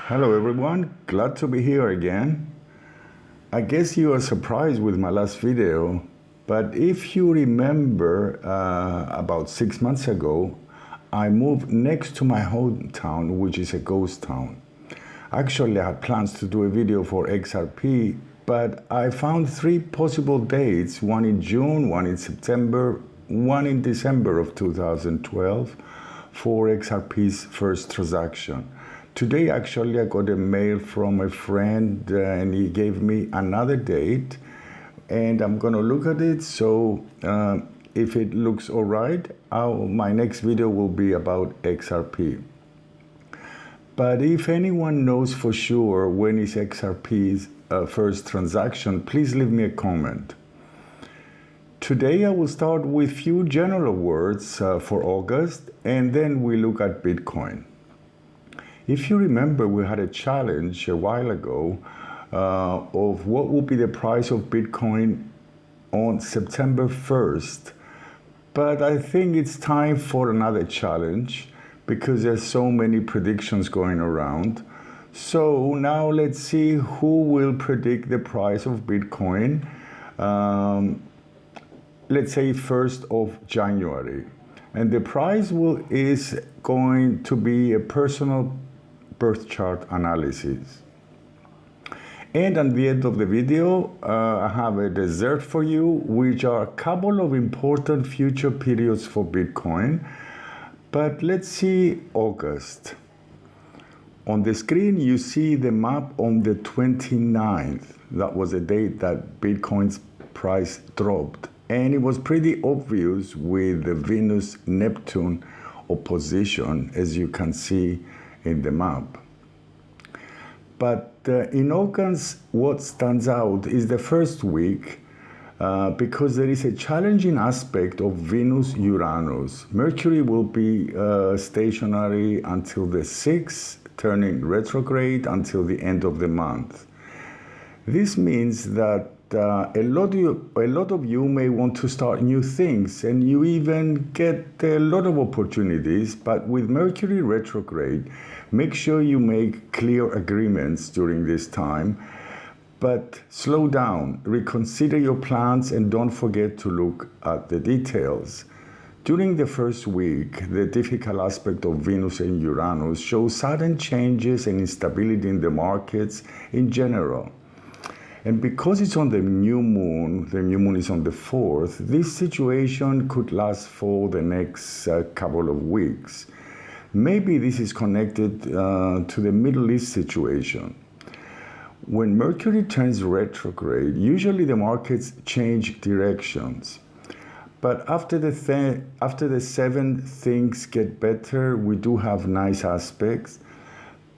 Hello everyone, glad to be here again. I guess you are surprised with my last video, but if you remember about 6 months ago, I moved next to my hometown, which is a ghost town. Actually, I had plans to do a video for XRP, but I found 3 possible dates, one in June, one in September, one in December of 2012 for XRP's first transaction. Today, actually, I got a mail from a friend and he gave me another date and I'm gonna look at it. So if it looks all right, my next video will be about XRP. But if anyone knows for sure when is XRP's first transaction, please leave me a comment. Today I will start with few general words for August and then we look at Bitcoin. If you remember, we had a challenge a while ago of what would be the price of Bitcoin on September 1st. But I think it's time for another challenge because there's so many predictions going around. So now let's see who will predict the price of Bitcoin, let's say 1st of January. And the price is going to be a personal birth chart analysis. And at the end of the video, I have a dessert for you, which are a couple of important future periods for Bitcoin. But let's see August. On the screen, you see the map on the 29th. That was the date that Bitcoin's price dropped. And it was pretty obvious with the Venus-Neptune opposition, as you can see in the map. But in August, what stands out is the first week because there is a challenging aspect of Venus-Uranus. Mercury will be stationary until the 6th, turning retrograde until the end of the month. This means that a lot of you may want to start new things and you even get a lot of opportunities, but with Mercury retrograde, make sure you make clear agreements during this time, but slow down, reconsider your plans and don't forget to look at the details. During the first week, the difficult aspect of Venus and Uranus shows sudden changes and instability in the markets in general. And because it's on the new moon is on the 4th, this situation could last for the next couple of weeks. Maybe this is connected to the Middle East situation. When Mercury turns retrograde, usually the markets change directions. But after the 7th, things get better. We do have nice aspects.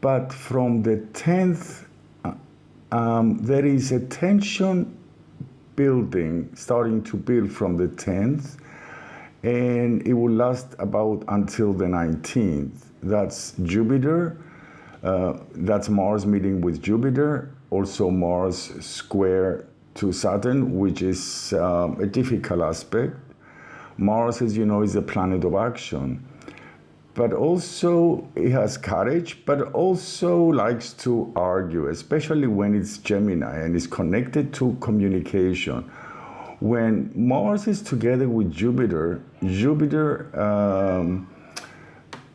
But from the 10th, there is a tension starting to build from the 10th, and it will last about until the 19th. That's Jupiter, that's Mars meeting with Jupiter, also Mars square to Saturn, which is a difficult aspect. Mars, as you know, is a planet of action. But also it has courage, but also likes to argue, especially when it's Gemini and is connected to communication. When Mars is together with Jupiter,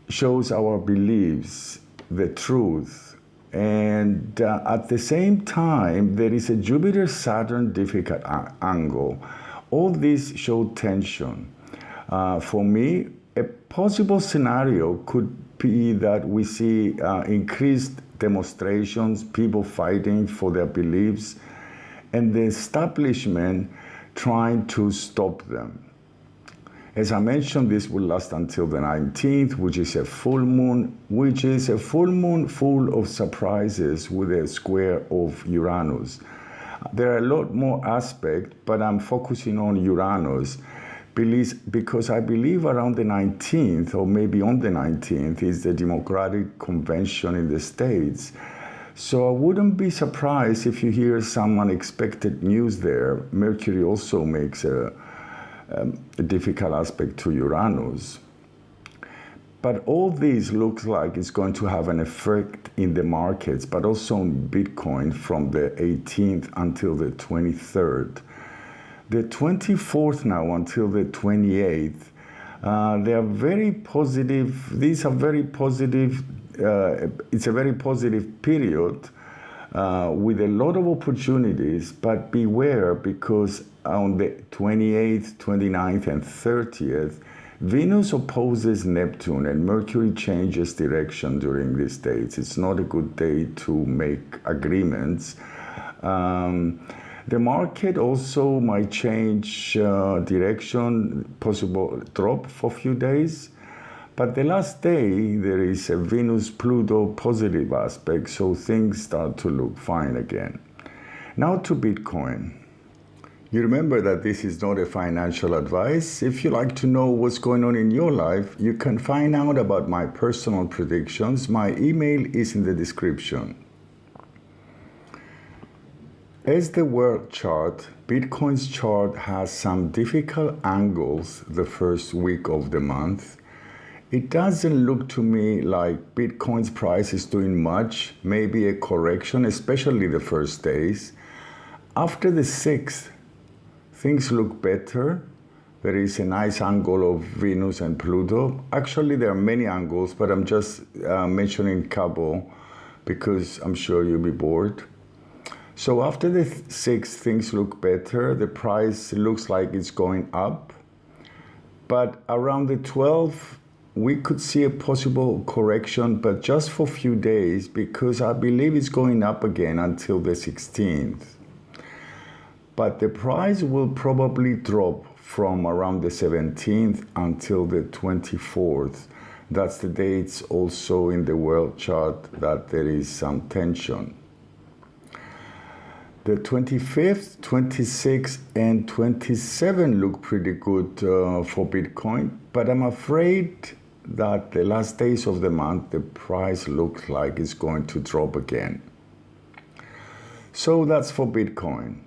shows our beliefs, the truth. And at the same time, there is a Jupiter-Saturn difficult angle. All this show tension. For me, a possible scenario could be that we see increased demonstrations, people fighting for their beliefs, and the establishment trying to stop them. As I mentioned, this will last until the 19th, which is a full moon, full of surprises with a square of Uranus. There are a lot more aspects, but I'm focusing on Uranus because I believe around the 19th, or maybe on the 19th, is the Democratic Convention in the States. So I wouldn't be surprised if you hear some unexpected news there. Mercury also makes a difficult aspect to Uranus. But all this looks like it's going to have an effect in the markets, but also on Bitcoin from the 18th until the 23rd. The 24th now until the 28th, they are very positive. These are very positive. It's a very positive period with a lot of opportunities, but beware, because on the 28th, 29th, and 30th, Venus opposes Neptune and Mercury changes direction during these dates. It's not a good day to make agreements. The market also might change direction, possible drop for a few days. But the last day, there is a Venus-Pluto positive aspect, so things start to look fine again. Now to Bitcoin. You remember that this is not a financial advice. If you like to know what's going on in your life, you can find out about my personal predictions. My email is in the description. As the world chart, Bitcoin's chart has some difficult angles the first week of the month. It doesn't look to me like Bitcoin's price is doing much, maybe a correction, especially the first days. After the 6th, things look better. There is a nice angle of Venus and Pluto. Actually, there are many angles, but I'm just mentioning a couple because I'm sure you'll be bored. So after the 6th, things look better. The price looks like it's going up. But around the 12th, we could see a possible correction, but just for a few days, because I believe it's going up again until the 16th. But the price will probably drop from around the 17th until the 24th. That's the dates also in the world chart that there is some tension. The 25th, 26th, and 27th look pretty good for Bitcoin, but I'm afraid that the last days of the month, the price looks like it's going to drop again. So that's for Bitcoin.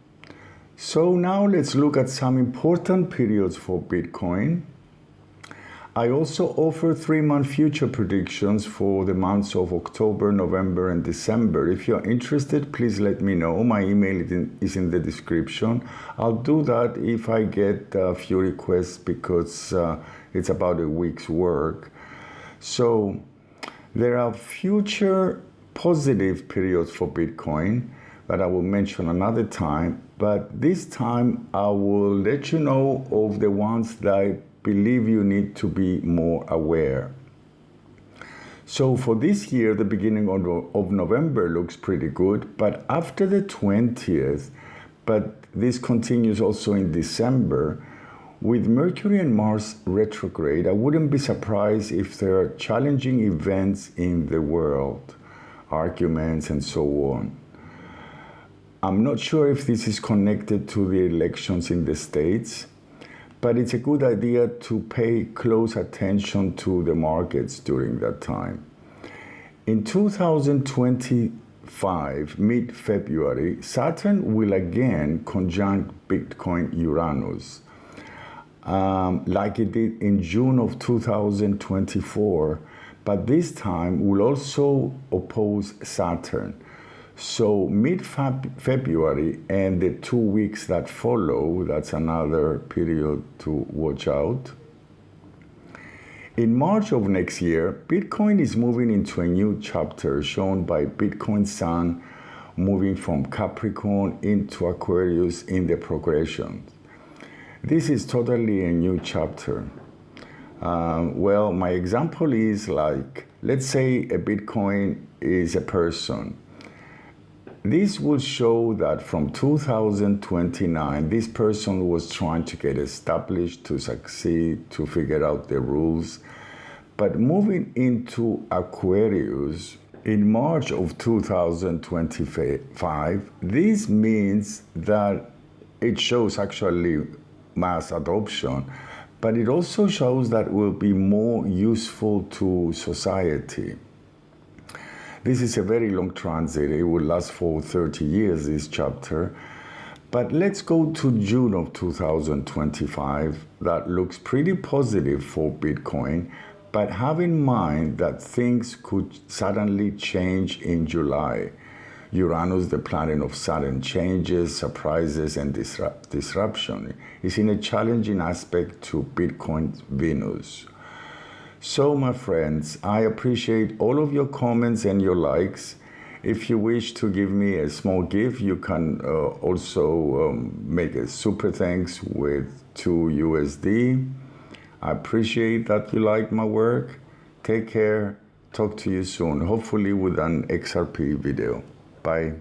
So now let's look at some important periods for Bitcoin. I also offer 3-month future predictions for the months of October, November, and December. If you're interested, please let me know. My email is in the description. I'll do that if I get a few requests, because it's about a week's work. So there are future positive periods for Bitcoin that I will mention another time. But this time, I will let you know of the ones that I believe you need to be more aware. So for this year, the beginning of November looks pretty good, but after the 20th, but this continues also in December, with Mercury and Mars retrograde, I wouldn't be surprised if there are challenging events in the world, arguments and so on. I'm not sure if this is connected to the elections in the States, but it's a good idea to pay close attention to the markets during that time. In 2025, mid-February, Saturn will again conjunct Bitcoin Uranus, like it did in June of 2024, but this time will also oppose Saturn. So mid-February and the 2 weeks that follow, that's another period to watch out. In March of next year, Bitcoin is moving into a new chapter shown by Bitcoin Sun moving from Capricorn into Aquarius in the progression. This is totally a new chapter. Well, my example is like, let's say a Bitcoin is a person. This will show that from 2029, this person was trying to get established, to succeed, to figure out the rules. But moving into Aquarius in March of 2025, this means that it shows actually mass adoption, but it also shows that it will be more useful to society. This is a very long transit. It will last for 30 years, this chapter. But let's go to June of 2025. That looks pretty positive for Bitcoin, But have in mind that things could suddenly change in July. Uranus, the planet of sudden changes, surprises, and disruption, is in a challenging aspect to Bitcoin Venus. So, my friends, I appreciate all of your comments and your likes. If you wish to give me a small gift, you can also make a super thanks with 2 USD. I appreciate that you like my work. Take care. Talk to you soon, hopefully with an XRP video. Bye.